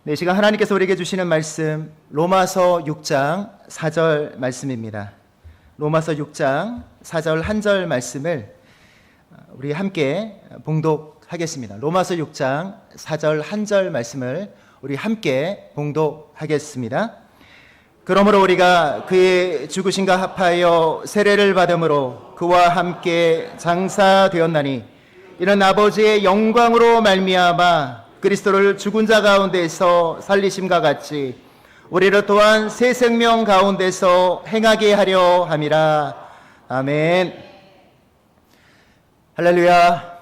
네, 시간 하나님께서 우리에게 주시는 말씀 로마서 6장 4절 말씀입니다. 로마서 6장 4절 한 절 말씀을 우리 함께 봉독하겠습니다. 로마서 6장 4절 한 절 말씀을 우리 함께 봉독하겠습니다. 그러므로 우리가 그의 죽으심과 합하여 세례를 받음으로 그와 함께 장사되었나니 이는 아버지의 영광으로 말미암아 그리스도를 죽은 자 가운데서 살리심과 같이 우리를 또한 새 생명 가운데서 행하게 하려 함이라. 아멘. 할렐루야.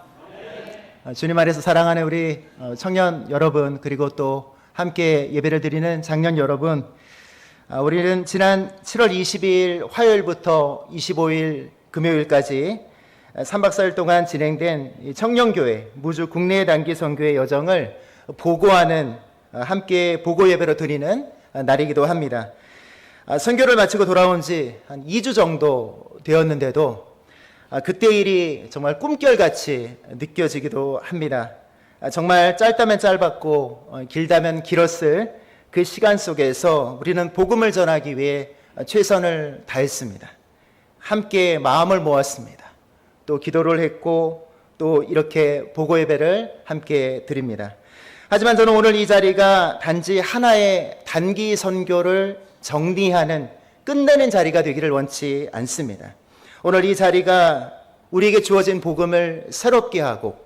주님 안에서 사랑하는 우리 청년 여러분, 그리고 또 함께 예배를 드리는 장년 여러분, 우리는 지난 7월 20일 화요일부터 25일 금요일까지 3박 4일 동안 진행된 청년교회 무주 국내 단기 선교의 여정을 보고하는, 함께 보고 예배로 드리는 날이기도 합니다. 선교를 마치고 돌아온 지 한 2주 정도 되었는데도 그때 일이 정말 꿈결같이 느껴지기도 합니다. 정말 짧다면 짧았고 길다면 길었을 그 시간 속에서 우리는 복음을 전하기 위해 최선을 다했습니다. 함께 마음을 모았습니다. 또 기도를 했고 또 이렇게 보고 예배를 함께 드립니다. 하지만 저는 오늘 이 자리가 단지 하나의 단기 선교를 정리하는, 끝내는 자리가 되기를 원치 않습니다. 오늘 이 자리가 우리에게 주어진 복음을 새롭게 하고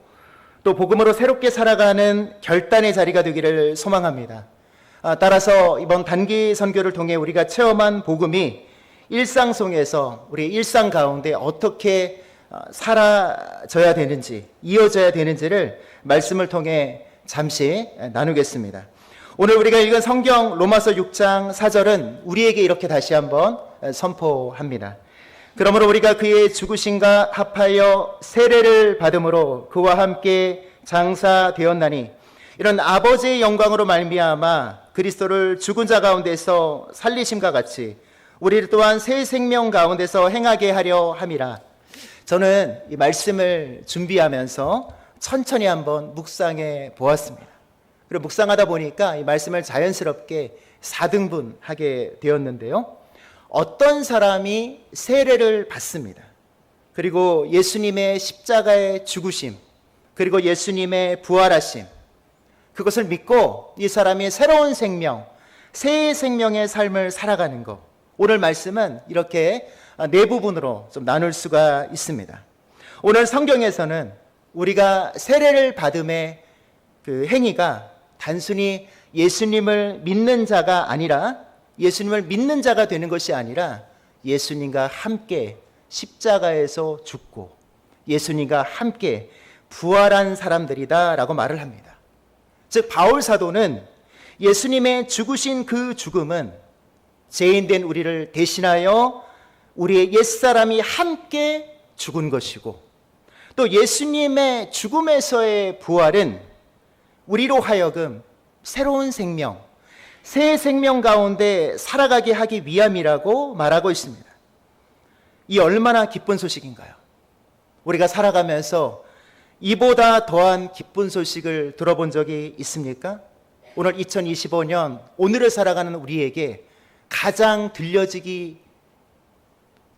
또 복음으로 새롭게 살아가는 결단의 자리가 되기를 소망합니다. 따라서 이번 단기 선교를 통해 우리가 체험한 복음이 일상 속에서 우리 일상 가운데 어떻게 사라져야 되는지, 이어져야 되는지를 말씀을 통해 잠시 나누겠습니다. 오늘 우리가 읽은 성경 로마서 6장 4절은 우리에게 이렇게 다시 한번 선포합니다. 그러므로 우리가 그의 죽으심과 합하여 세례를 받음으로 그와 함께 장사되었나니 이런 아버지의 영광으로 말미암아 그리스도를 죽은 자 가운데서 살리심과 같이 우리를 또한 새 생명 가운데서 행하게 하려 함이라. 저는 이 말씀을 준비하면서 천천히 한번 묵상해 보았습니다. 그리고 묵상하다 보니까 이 말씀을 자연스럽게 4등분하게 되었는데요. 어떤 사람이 세례를 받습니다. 그리고 예수님의 십자가의 죽으심, 그리고 예수님의 부활하심, 그것을 믿고 이 사람이 새로운 생명, 새 생명의 삶을 살아가는 것. 오늘 말씀은 이렇게 네 부분으로 좀 나눌 수가 있습니다. 오늘 성경에서는 우리가 세례를 받음의 그 행위가 단순히 예수님을 믿는 자가 아니라, 예수님을 믿는 자가 되는 것이 아니라 예수님과 함께 십자가에서 죽고 예수님과 함께 부활한 사람들이다 라고 말을 합니다. 즉 바울 사도는 예수님의 죽으신 그 죽음은 죄인된 우리를 대신하여 우리의 옛사람이 함께 죽은 것이고, 또 예수님의 죽음에서의 부활은 우리로 하여금 새로운 생명, 새 생명 가운데 살아가게 하기 위함이라고 말하고 있습니다. 이 얼마나 기쁜 소식인가요? 우리가 살아가면서 이보다 더한 기쁜 소식을 들어본 적이 있습니까? 오늘 2025년 오늘을 살아가는 우리에게 가장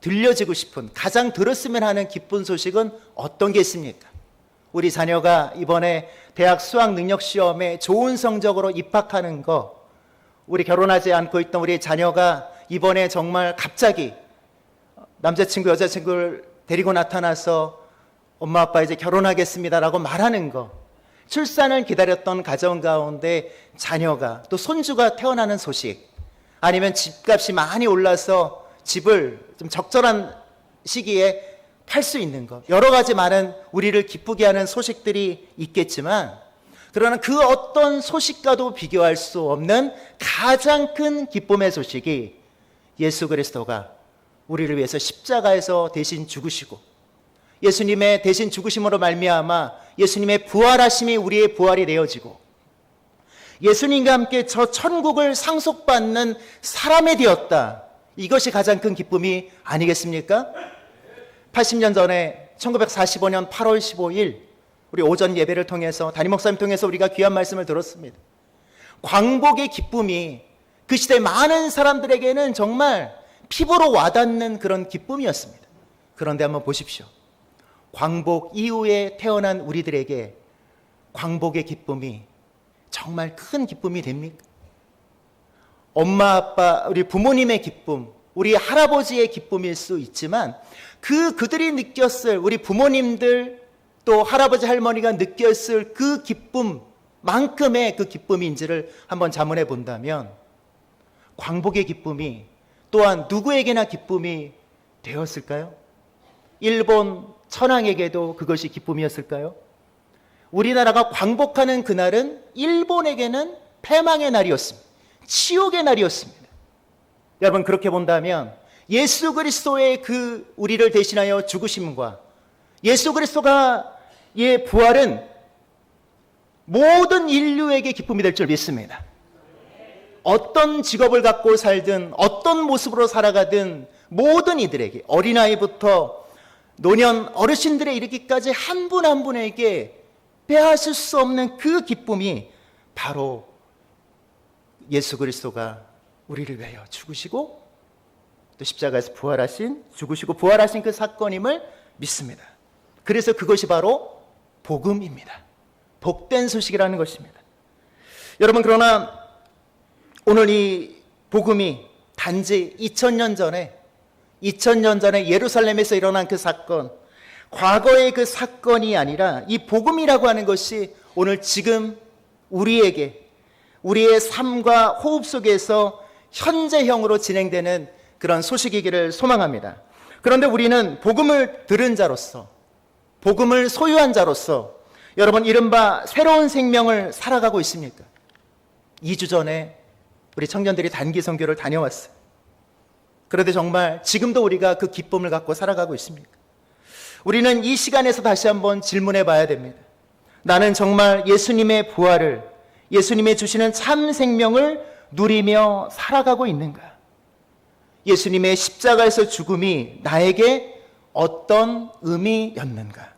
들려지고 싶은, 가장 들었으면 하는 기쁜 소식은 어떤 게 있습니까? 우리 자녀가 이번에 대학 수학능력시험에 좋은 성적으로 입학하는 거, 우리 결혼하지 않고 있던 우리 자녀가 이번에 정말 갑자기 남자친구, 여자친구를 데리고 나타나서 엄마 아빠 이제 결혼하겠습니다라고 말하는 거, 출산을 기다렸던 가정 가운데 자녀가, 또 손주가 태어나는 소식, 아니면 집값이 많이 올라서 집을 좀 적절한 시기에 팔 수 있는 것, 여러 가지 많은 우리를 기쁘게 하는 소식들이 있겠지만, 그러나 그 어떤 소식과도 비교할 수 없는 가장 큰 기쁨의 소식이 예수 그리스도가 우리를 위해서 십자가에서 대신 죽으시고 예수님의 대신 죽으심으로 말미암아 예수님의 부활하심이 우리의 부활이 되어지고 예수님과 함께 저 천국을 상속받는 사람이 되었다. 이것이 가장 큰 기쁨이 아니겠습니까? 80년 전에 1945년 8월 15일 우리 오전 예배를 통해서 담임 목사님 통해서 우리가 귀한 말씀을 들었습니다. 광복의 기쁨이 그 시대 많은 사람들에게는 정말 피부로 와닿는 그런 기쁨이었습니다. 그런데 한번 보십시오. 광복 이후에 태어난 우리들에게 광복의 기쁨이 정말 큰 기쁨이 됩니까? 엄마, 아빠, 우리 부모님의 기쁨, 우리 할아버지의 기쁨일 수 있지만 그들이 느꼈을, 우리 부모님들 또 할아버지 할머니가 느꼈을 그 기쁨만큼의 그 기쁨인지를 한번 자문해 본다면 광복의 기쁨이 또한 누구에게나 기쁨이 되었을까요? 일본 천황에게도 그것이 기쁨이었을까요? 우리나라가 광복하는 그날은 일본에게는 패망의 날이었습니다. 치욕의 날이었습니다. 여러분, 그렇게 본다면 예수 그리스도의 그 우리를 대신하여 죽으심과 예수 그리스도의 부활은 모든 인류에게 기쁨이 될 줄 믿습니다. 어떤 직업을 갖고 살든 어떤 모습으로 살아가든 모든 이들에게, 어린아이부터 노년 어르신들에 이르기까지 한 분 한 분에게 빼앗을 수 없는 그 기쁨이 바로 예수 그리스도가 우리를 위하여 죽으시고 또 십자가에서 죽으시고 부활하신 그 사건임을 믿습니다. 그래서 그것이 바로 복음입니다. 복된 소식이라는 것입니다. 여러분, 그러나 오늘 이 복음이 단지 2000년 전에 예루살렘에서 일어난 그 사건, 과거의 그 사건이 아니라 이 복음이라고 하는 것이 오늘 지금 우리에게, 우리의 삶과 호흡 속에서 현재형으로 진행되는 그런 소식이기를 소망합니다. 그런데 우리는 복음을 들은 자로서, 복음을 소유한 자로서 여러분, 이른바 새로운 생명을 살아가고 있습니까? 2주 전에 우리 청년들이 단기 선교를 다녀왔어요. 그런데 정말 지금도 우리가 그 기쁨을 갖고 살아가고 있습니까? 우리는 이 시간에서 다시 한번 질문해 봐야 됩니다. 나는 정말 예수님의 부활을, 예수님의 주시는 참 생명을 누리며 살아가고 있는가? 예수님의 십자가에서 죽음이 나에게 어떤 의미였는가?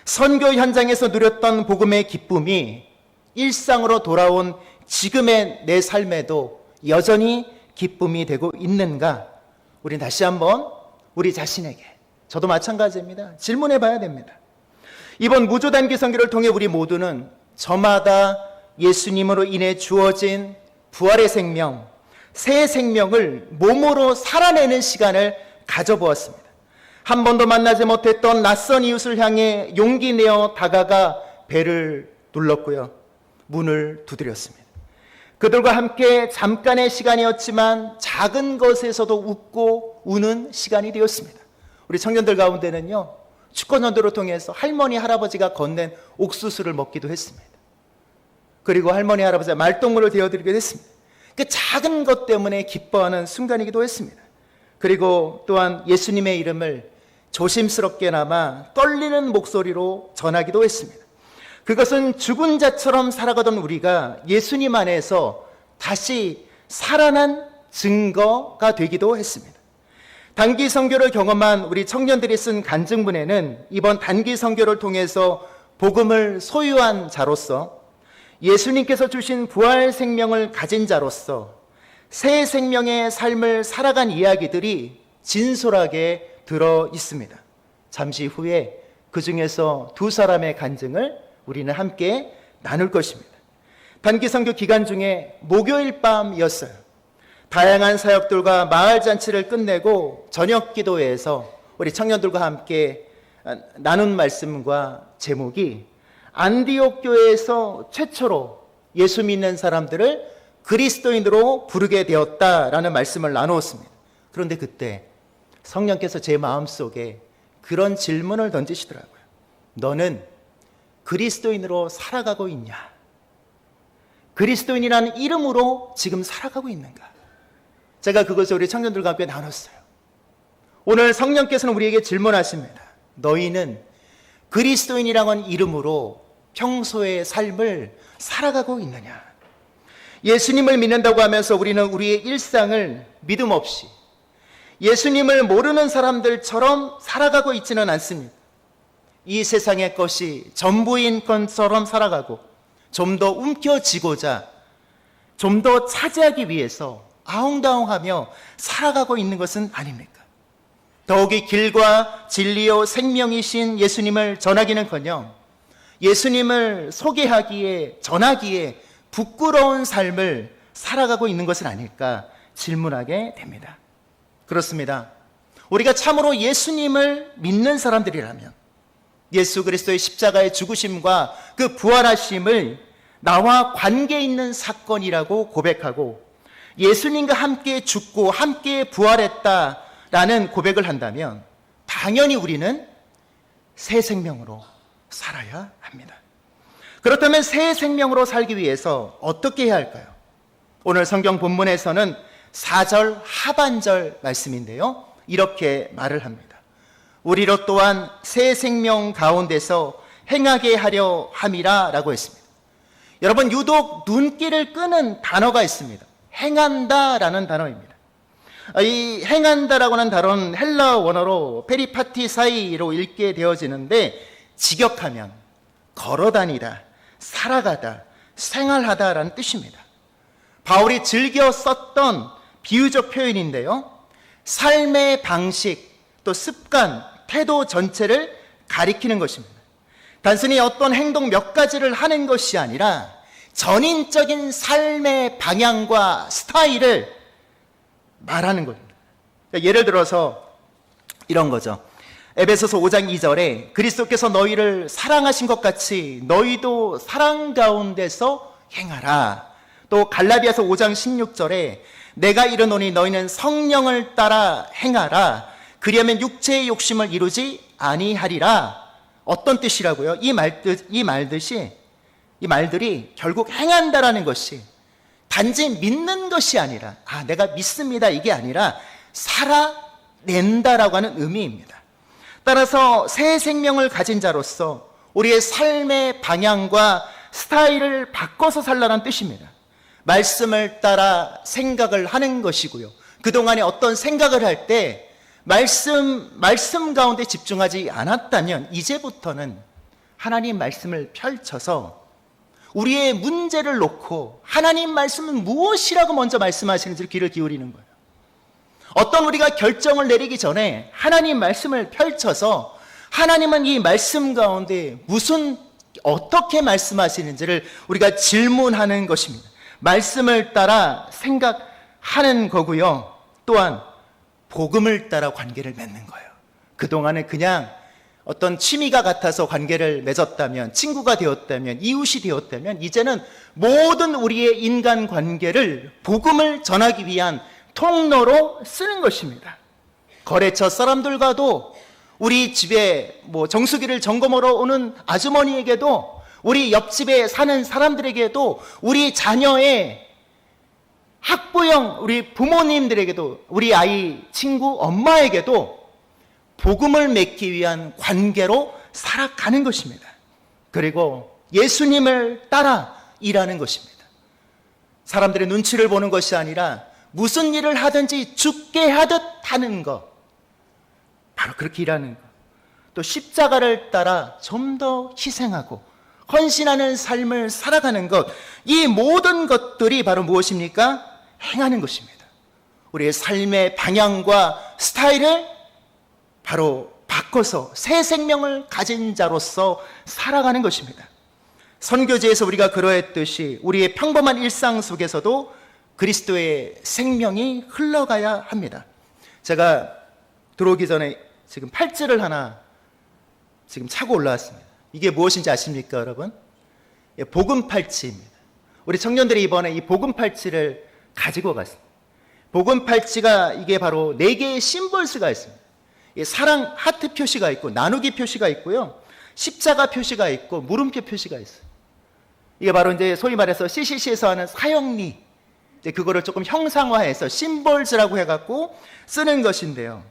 선교 현장에서 누렸던 복음의 기쁨이 일상으로 돌아온 지금의 내 삶에도 여전히 기쁨이 되고 있는가? 우린 다시 한번 우리 자신에게, 저도 마찬가지입니다, 질문해 봐야 됩니다. 이번 무조단기 선교를 통해 우리 모두는 저마다 예수님으로 인해 주어진 부활의 생명, 새 생명을 몸으로 살아내는 시간을 가져보았습니다. 한 번도 만나지 못했던 낯선 이웃을 향해 용기 내어 다가가 배를 눌렀고요, 문을 두드렸습니다. 그들과 함께 잠깐의 시간이었지만 작은 것에서도 웃고 우는 시간이 되었습니다. 우리 청년들 가운데는요, 축구연도를 통해서 할머니 할아버지가 건넨 옥수수를 먹기도 했습니다. 그리고 할머니 할아버지가 말동무를 되어드리기도 했습니다. 그 작은 것 때문에 기뻐하는 순간이기도 했습니다. 그리고 또한 예수님의 이름을 조심스럽게나마 떨리는 목소리로 전하기도 했습니다. 그것은 죽은 자처럼 살아가던 우리가 예수님 안에서 다시 살아난 증거가 되기도 했습니다. 단기 선교를 경험한 우리 청년들이 쓴 간증문에는 이번 단기 선교를 통해서 복음을 소유한 자로서, 예수님께서 주신 부활 생명을 가진 자로서 새 생명의 삶을 살아간 이야기들이 진솔하게 들어 있습니다. 잠시 후에 그 중에서 두 사람의 간증을 우리는 함께 나눌 것입니다. 단기 선교 기간 중에 목요일 밤이었어요. 다양한 사역들과 마을 잔치를 끝내고 저녁 기도회에서 우리 청년들과 함께 나눈 말씀과 제목이 안디옥 교회에서 최초로 예수 믿는 사람들을 그리스도인으로 부르게 되었다라는 말씀을 나누었습니다. 그런데 그때 성령께서 제 마음속에 그런 질문을 던지시더라고요. 너는 그리스도인으로 살아가고 있냐? 그리스도인이라는 이름으로 지금 살아가고 있는가? 제가 그것을 우리 청년들과 함께 나눴어요. 오늘 성령께서는 우리에게 질문하십니다. 너희는 그리스도인이라고 하는 이름으로 평소의 삶을 살아가고 있느냐? 예수님을 믿는다고 하면서 우리는 우리의 일상을 믿음 없이 예수님을 모르는 사람들처럼 살아가고 있지는 않습니다. 이 세상의 것이 전부인 것처럼 살아가고 좀 더 움켜쥐고자 좀 더 차지하기 위해서 아웅다웅하며 살아가고 있는 것은 아닙니까? 더욱이 길과 진리요 생명이신 예수님을 전하기는커녕 예수님을 소개하기에, 전하기에 부끄러운 삶을 살아가고 있는 것은 아닐까 질문하게 됩니다. 그렇습니다. 우리가 참으로 예수님을 믿는 사람들이라면 예수 그리스도의 십자가의 죽으심과 그 부활하심을 나와 관계 있는 사건이라고 고백하고 예수님과 함께 죽고 함께 부활했다라는 고백을 한다면 당연히 우리는 새 생명으로 살아야 합니다. 그렇다면 새 생명으로 살기 위해서 어떻게 해야 할까요? 오늘 성경 본문에서는 4절 하반절 말씀인데요, 이렇게 말을 합니다. 우리로 또한 새 생명 가운데서 행하게 하려 함이라 라고 했습니다. 여러분, 유독 눈길을 끄는 단어가 있습니다. 행한다 라는 단어입니다. 이 행한다라고 하는 단어는 헬라 원어로 페리파티사이로 읽게 되어지는데 직역하면 걸어다니다, 살아가다, 생활하다 라는 뜻입니다. 바울이 즐겨 썼던 비유적 표현인데요, 삶의 방식, 또 습관, 태도 전체를 가리키는 것입니다. 단순히 어떤 행동 몇 가지를 하는 것이 아니라 전인적인 삶의 방향과 스타일을 말하는 겁니다. 예를 들어서 이런 거죠. 에베소서 5장 2절에 그리스도께서 너희를 사랑하신 것 같이 너희도 사랑 가운데서 행하라. 또 갈라디아서 5장 16절에 내가 이르노니 너희는 성령을 따라 행하라. 그리하면 육체의 욕심을 이루지 아니하리라. 어떤 뜻이라고요? 이 말들이 결국 행한다라는 것이 단지 믿는 것이 아니라 내가 믿습니다 이게 아니라 살아낸다라고 하는 의미입니다. 따라서 새 생명을 가진 자로서 우리의 삶의 방향과 스타일을 바꿔서 살라는 뜻입니다. 말씀을 따라 생각을 하는 것이고요, 그동안에 어떤 생각을 할 때 말씀 가운데 집중하지 않았다면 이제부터는 하나님 말씀을 펼쳐서 우리의 문제를 놓고 하나님 말씀은 무엇이라고 먼저 말씀하시는지를 귀를 기울이는 거예요. 어떤 우리가 결정을 내리기 전에 하나님 말씀을 펼쳐서 하나님은 이 말씀 가운데 어떻게 말씀하시는지를 우리가 질문하는 것입니다. 말씀을 따라 생각하는 거고요, 또한 복음을 따라 관계를 맺는 거예요. 그동안은 그냥 어떤 취미가 같아서 관계를 맺었다면, 친구가 되었다면, 이웃이 되었다면 이제는 모든 우리의 인간 관계를 복음을 전하기 위한 통로로 쓰는 것입니다. 거래처 사람들과도, 우리 집에 정수기를 점검하러 오는 아주머니에게도, 우리 옆집에 사는 사람들에게도, 우리 자녀의 학부형 우리 부모님들에게도, 우리 아이 친구 엄마에게도 복음을 맺기 위한 관계로 살아가는 것입니다. 그리고 예수님을 따라 일하는 것입니다. 사람들의 눈치를 보는 것이 아니라 무슨 일을 하든지 죽게 하듯 하는 것, 바로 그렇게 일하는 것. 또 십자가를 따라 좀 더 희생하고 헌신하는 삶을 살아가는 것, 이 모든 것들이 바로 무엇입니까? 행하는 것입니다. 우리의 삶의 방향과 스타일을 바로 바꿔서 새 생명을 가진 자로서 살아가는 것입니다. 선교지에서 우리가 그러했듯이 우리의 평범한 일상 속에서도 그리스도의 생명이 흘러가야 합니다. 제가 들어오기 전에 지금 팔찌를 하나 지금 차고 올라왔습니다. 이게 무엇인지 아십니까, 여러분? 복음 팔찌입니다. 우리 청년들이 이번에 이 복음 팔찌를 가지고 갔습니다. 복음 팔찌가 이게 바로 4개의 심볼스가 있습니다. 사랑 하트 표시가 있고, 나누기 표시가 있고요, 십자가 표시가 있고, 물음표 표시가 있어요. 이게 바로 이제 소위 말해서 CCC에서 하는 사형리, 이제 그거를 조금 형상화해서 심볼스라고 해갖고 쓰는 것인데요.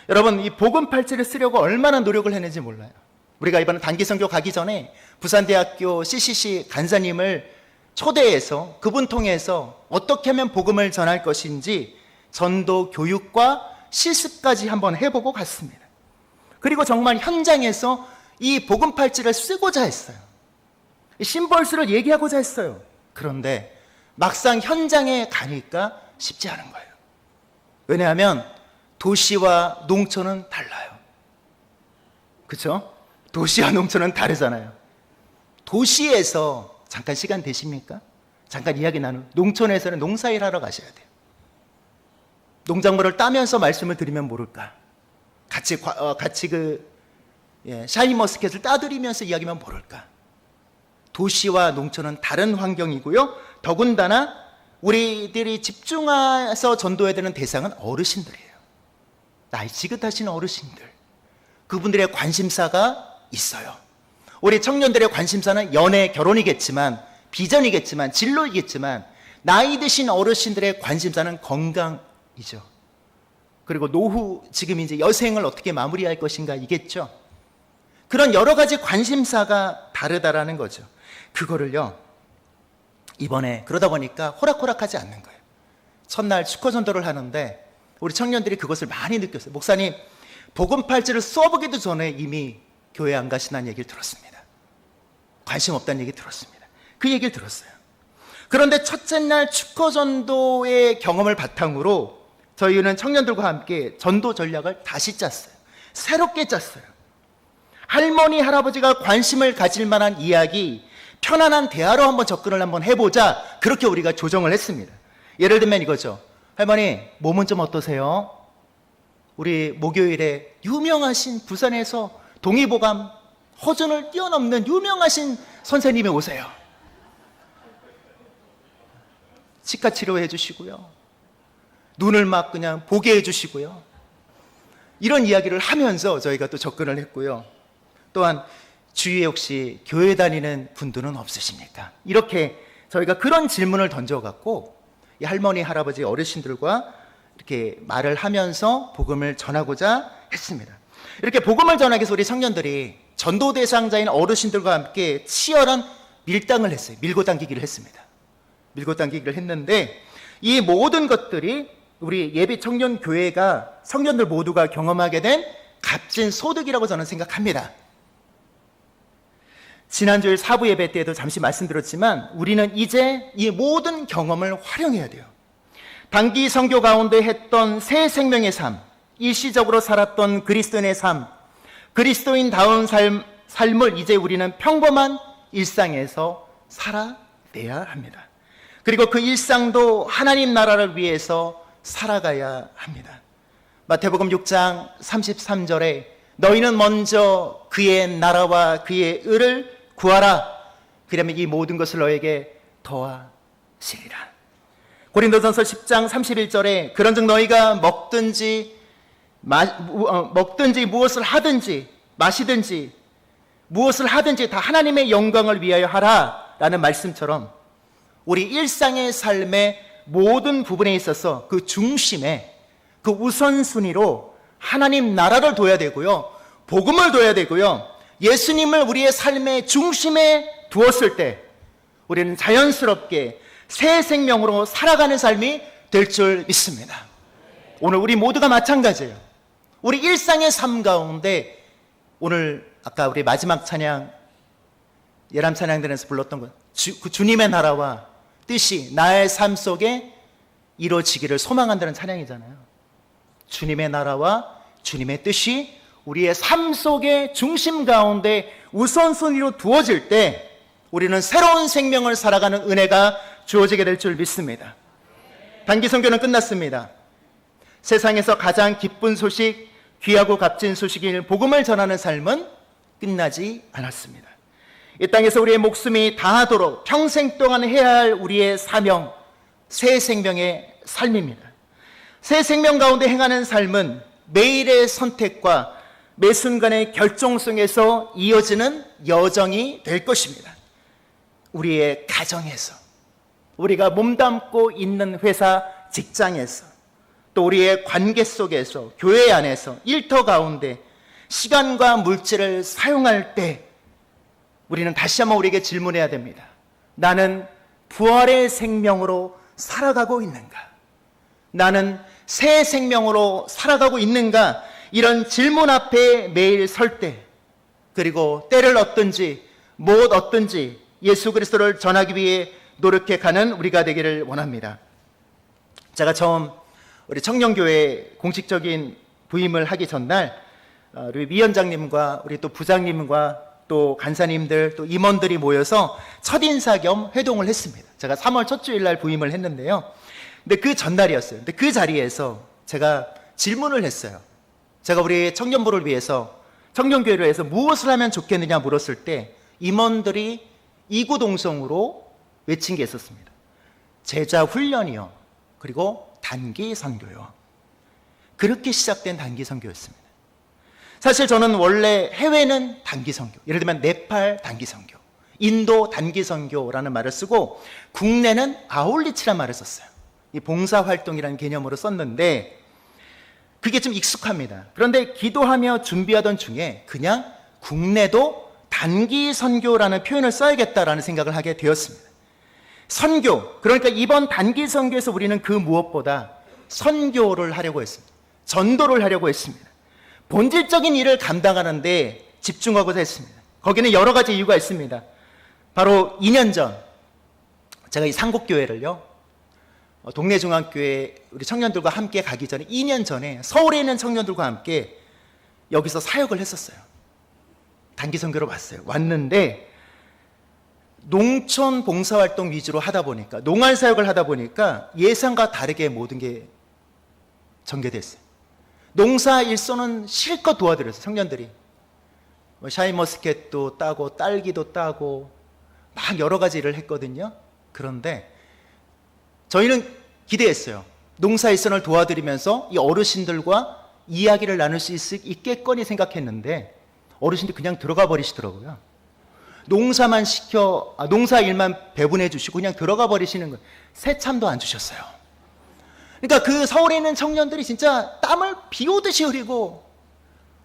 여러분, 이 복음 팔찌를 쓰려고 얼마나 노력을 했는지 몰라요. 우리가 이번에 단기 선교 가기 전에 부산대학교 CCC 간사님을 초대해서 그분 통해서 어떻게 하면 복음을 전할 것인지 전도 교육과 실습까지 한번 해보고 갔습니다. 그리고 정말 현장에서 이 복음 팔찌를 쓰고자 했어요. 이 심벌스를 얘기하고자 했어요. 그런데 막상 현장에 가니까 쉽지 않은 거예요. 왜냐하면 도시와 농촌은 달라요. 그렇죠? 도시와 농촌은 다르잖아요. 도시에서 잠깐 시간 되십니까? 잠깐 이야기 농촌에서는 농사일 하러 가셔야 돼요. 농작물을 따면서 말씀을 드리면 모를까? 같이 샤인머스켓을 따드리면서 이야기하면 모를까? 도시와 농촌은 다른 환경이고요. 더군다나 우리들이 집중해서 전도해야 되는 대상은 어르신들이에요. 나이 지긋하신 어르신들. 그분들의 관심사가 있어요. 우리 청년들의 관심사는 연애, 결혼이겠지만, 비전이겠지만, 진로이겠지만, 나이 드신 어르신들의 관심사는 건강이죠. 그리고 노후, 지금 이제 여생을 어떻게 마무리할 것인가 이겠죠. 그런 여러 가지 관심사가 다르다라는 거죠. 그거를요, 이번에 그러다 보니까 호락호락하지 않는 거예요. 첫날 축허전도를 하는데 우리 청년들이 그것을 많이 느꼈어요. 목사님, 복음팔찌를 써보기도 전에 이미 교회 안 가시다는 얘기를 들었습니다. 관심 없다는 얘기 들었습니다. 그 얘기를 들었어요. 그런데 첫째 날 축허전도의 경험을 바탕으로 저희는 청년들과 함께 전도 전략을 다시 짰어요. 새롭게 짰어요. 할머니, 할아버지가 관심을 가질 만한 이야기, 편안한 대화로 한번 접근을 한번 해보자. 그렇게 우리가 조정을 했습니다. 예를 들면 이거죠. 할머니, 몸은 좀 어떠세요? 우리 목요일에 유명하신 부산에서 동의보감 허전을 뛰어넘는 유명하신 선생님이 오세요. 치과 치료해 주시고요. 눈을 막 그냥 보게 해 주시고요. 이런 이야기를 하면서 저희가 또 접근을 했고요. 또한 주위에 혹시 교회 다니는 분들은 없으십니까? 이렇게 저희가 그런 질문을 던져갖고 이 할머니, 할아버지, 어르신들과 이렇게 말을 하면서 복음을 전하고자 했습니다. 이렇게 복음을 전하기 위해서 우리 청년들이 전도 대상자인 어르신들과 함께 치열한 밀당을 했어요. 밀고 당기기를 했습니다. 밀고 당기기를 했는데 이 모든 것들이 우리 예비 청년 교회가 청년들 모두가 경험하게 된 값진 소득이라고 저는 생각합니다. 지난주일 사부 예배 때에도 잠시 말씀드렸지만 우리는 이제 이 모든 경험을 활용해야 돼요. 단기 선교 가운데 했던 새 생명의 삶, 일시적으로 살았던 그리스도인의 삶, 그리스도인다운 삶을 이제 우리는 평범한 일상에서 살아내야 합니다. 그리고 그 일상도 하나님 나라를 위해서 살아가야 합니다. 마태복음 6장 33절에 너희는 먼저 그의 나라와 그의 의를 구하라. 그러면 이 모든 것을 너에게 더하시리라. 고린도전서 10장 31절에 그런즉 너희가 먹든지 무엇을 하든지 마시든지 무엇을 하든지 다 하나님의 영광을 위하여 하라 라는 말씀처럼 우리 일상의 삶의 모든 부분에 있어서 그 중심에 그 우선순위로 하나님 나라를 둬야 되고요, 복음을 둬야 되고요, 예수님을 우리의 삶의 중심에 두었을 때 우리는 자연스럽게 새 생명으로 살아가는 삶이 될 줄 믿습니다. 오늘 우리 모두가 마찬가지예요. 우리 일상의 삶 가운데 오늘 아까 우리 마지막 찬양 예람 찬양단에서 불렀던 것, 그 주님의 나라와 뜻이 나의 삶 속에 이루어지기를 소망한다는 찬양이잖아요. 주님의 나라와 주님의 뜻이 우리의 삶 속의 중심 가운데 우선순위로 두어질 때 우리는 새로운 생명을 살아가는 은혜가 주어지게 될 줄 믿습니다. 단기 선교는 끝났습니다. 세상에서 가장 기쁜 소식, 귀하고 값진 소식인 복음을 전하는 삶은 끝나지 않았습니다. 이 땅에서 우리의 목숨이 다하도록 평생 동안 해야 할 우리의 사명, 새 생명의 삶입니다. 새 생명 가운데 행하는 삶은 매일의 선택과 매 순간의 결정성에서 이어지는 여정이 될 것입니다. 우리의 가정에서, 우리가 몸담고 있는 회사, 직장에서, 또 우리의 관계 속에서, 교회 안에서, 일터 가운데 시간과 물질을 사용할 때 우리는 다시 한번 우리에게 질문해야 됩니다. 나는 부활의 생명으로 살아가고 있는가? 나는 새 생명으로 살아가고 있는가? 이런 질문 앞에 매일 설 때, 그리고 때를 얻든지 못 얻든지 예수 그리스도를 전하기 위해 노력해 가는 우리가 되기를 원합니다. 제가 처음 우리 청년교회 공식적인 부임을 하기 전날 우리 위원장님과 우리 또 부장님과 또 간사님들 또 임원들이 모여서 첫인사 겸 회동을 했습니다. 제가 3월 첫 주일날 부임을 했는데요. 근데 그 전날이었어요. 근데 그 자리에서 제가 질문을 했어요. 제가 우리 청년부를 위해서 청년교회를 위해서 무엇을 하면 좋겠느냐 물었을 때 임원들이 이구동성으로 외친 게 있었습니다. 제자 훈련이요. 그리고 단기 선교요. 그렇게 시작된 단기 선교였습니다. 사실 저는 원래 해외는 단기 선교, 예를 들면 네팔 단기 선교, 인도 단기 선교라는 말을 쓰고 국내는 아울리치라는 말을 썼어요. 이 봉사활동이라는 개념으로 썼는데 그게 좀 익숙합니다. 그런데 기도하며 준비하던 중에 그냥 국내도 단기 선교라는 표현을 써야겠다라는 생각을 하게 되었습니다. 선교, 그러니까 이번 단기 선교에서 우리는 그 무엇보다 선교를 하려고 했습니다. 전도를 하려고 했습니다. 본질적인 일을 감당하는데 집중하고자 했습니다. 거기는 여러 가지 이유가 있습니다. 바로 2년 전 제가 이 상곡교회를요, 동네 중앙교회 우리 청년들과 함께 가기 전에 2년 전에 서울에 있는 청년들과 함께 여기서 사역을 했었어요. 단기 선교로 왔어요. 왔는데 농촌 봉사활동 위주로 하다 보니까, 농활 사역을 하다 보니까 예상과 다르게 모든 게 전개됐어요. 농사 일손은 실컷 도와드렸어요. 청년들이 샤인머스켓도 따고 딸기도 따고 막 여러 가지 일을 했거든요. 그런데 저희는 기대했어요. 농사 일손을 도와드리면서 이 어르신들과 이야기를 나눌 수 있겠거니 생각했는데 어르신들이 그냥 들어가 버리시더라고요. 농사만 농사 일만 배분해 주시고 그냥 들어가 버리시는 거예요. 새참도 안 주셨어요. 그러니까 그 서울에 있는 청년들이 진짜 땀을 비 오듯이 흘리고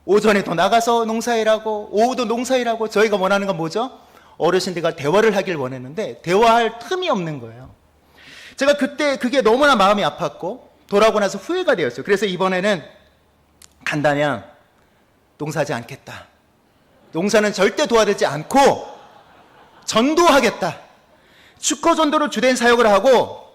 오전에도 나가서 농사일하고 오후도 농사일하고, 저희가 원하는 건 뭐죠? 어르신들과 대화를 하길 원했는데 대화할 틈이 없는 거예요. 제가 그때 그게 너무나 마음이 아팠고 돌아오고 나서 후회가 되었어요. 그래서 이번에는 간다면 농사하지 않겠다. 농사는 절대 도와드리지 않고 전도하겠다. 축허전도를 주된 사역을 하고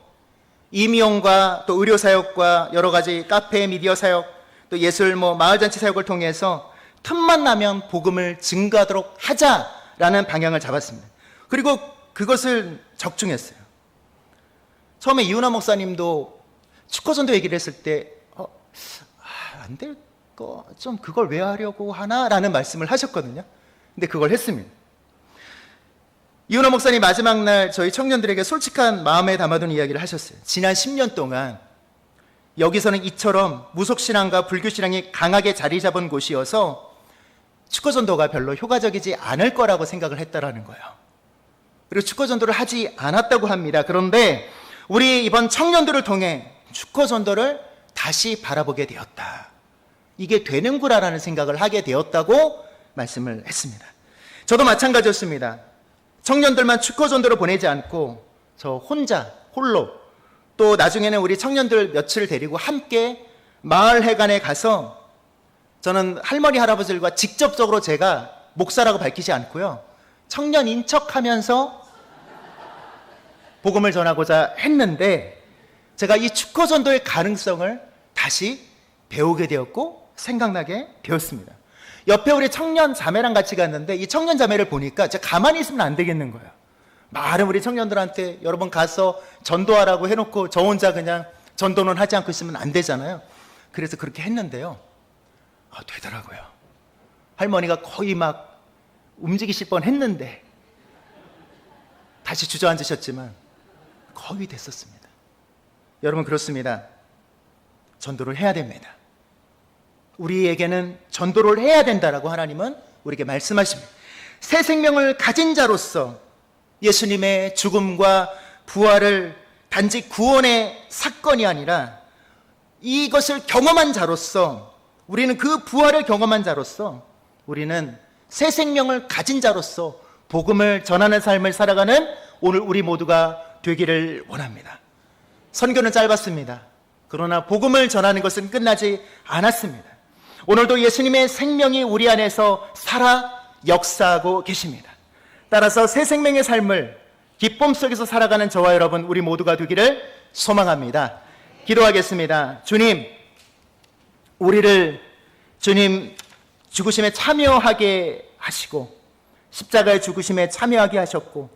임용과 또 의료사역과 여러 가지 카페, 미디어 사역, 또 예술, 마을잔치 사역을 통해서 틈만 나면 복음을 증거하도록 하자라는 방향을 잡았습니다. 그리고 그것을 적중했어요. 처음에 이훈하 목사님도 축허전도 얘기를 했을 때 안 될 거, 좀 그걸 왜 하려고 하나라는 말씀을 하셨거든요. 근데 그걸 했습니다. 이훈하 목사님 마지막 날 저희 청년들에게 솔직한 마음에 담아둔 이야기를 하셨어요. 지난 10년 동안 여기서는 이처럼 무속신앙과 불교신앙이 강하게 자리 잡은 곳이어서 축허전도가 별로 효과적이지 않을 거라고 생각을 했다라는 거예요. 그리고 축허전도를 하지 않았다고 합니다. 그런데 우리 이번 청년들을 통해 축허전도를 다시 바라보게 되었다. 이게 되는구나라는 생각을 하게 되었다고 말씀을 했습니다. 저도 마찬가지였습니다. 청년들만 축허전도를 보내지 않고 저 홀로 또 나중에는 우리 청년들 며칠 데리고 함께 마을 회관에 가서 저는 할머니 할아버지들과 직접적으로 제가 목사라고 밝히지 않고요, 청년인 척하면서 복음을 전하고자 했는데 제가 이 축허전도의 가능성을 다시 배우게 되었고 생각나게 되었습니다. 옆에 우리 청년 자매랑 같이 갔는데 이 청년 자매를 보니까 제가 가만히 있으면 안 되겠는 거예요. 많은 우리 청년들한테 여러 번 가서 전도하라고 해놓고 저 혼자 그냥 전도는 하지 않고 있으면 안 되잖아요. 그래서 그렇게 했는데요, 되더라고요. 할머니가 거의 막 움직이실 뻔 했는데 다시 주저앉으셨지만 거의 됐었습니다. 여러분, 그렇습니다. 전도를 해야 됩니다. 우리에게는 전도를 해야 된다라고 하나님은 우리에게 말씀하십니다. 새 생명을 가진 자로서 예수님의 죽음과 부활을 단지 구원의 사건이 아니라 이것을 경험한 자로서, 우리는 그 부활을 경험한 자로서 우리는 새 생명을 가진 자로서 복음을 전하는 삶을 살아가는 오늘 우리 모두가 되기를 원합니다. 선교는 짧았습니다. 그러나 복음을 전하는 것은 끝나지 않았습니다. 오늘도 예수님의 생명이 우리 안에서 살아 역사하고 계십니다. 따라서 새 생명의 삶을 기쁨 속에서 살아가는 저와 여러분 우리 모두가 되기를 소망합니다. 기도하겠습니다. 주님, 우리를 주님 죽으심에 참여하게 하시고 십자가의 죽으심에 참여하게 하셨고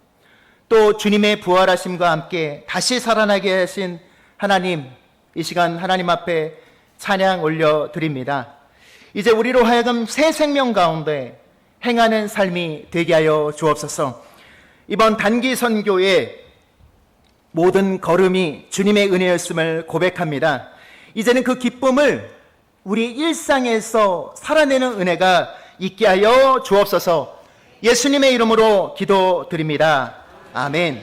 또 주님의 부활하심과 함께 다시 살아나게 하신 하나님, 이 시간 하나님 앞에 찬양 올려드립니다. 이제 우리로 하여금 새 생명 가운데 행하는 삶이 되게 하여 주옵소서. 이번 단기 선교의 모든 걸음이 주님의 은혜였음을 고백합니다. 이제는 그 기쁨을 우리 일상에서 살아내는 은혜가 있게 하여 주옵소서. 예수님의 이름으로 기도드립니다. 아멘.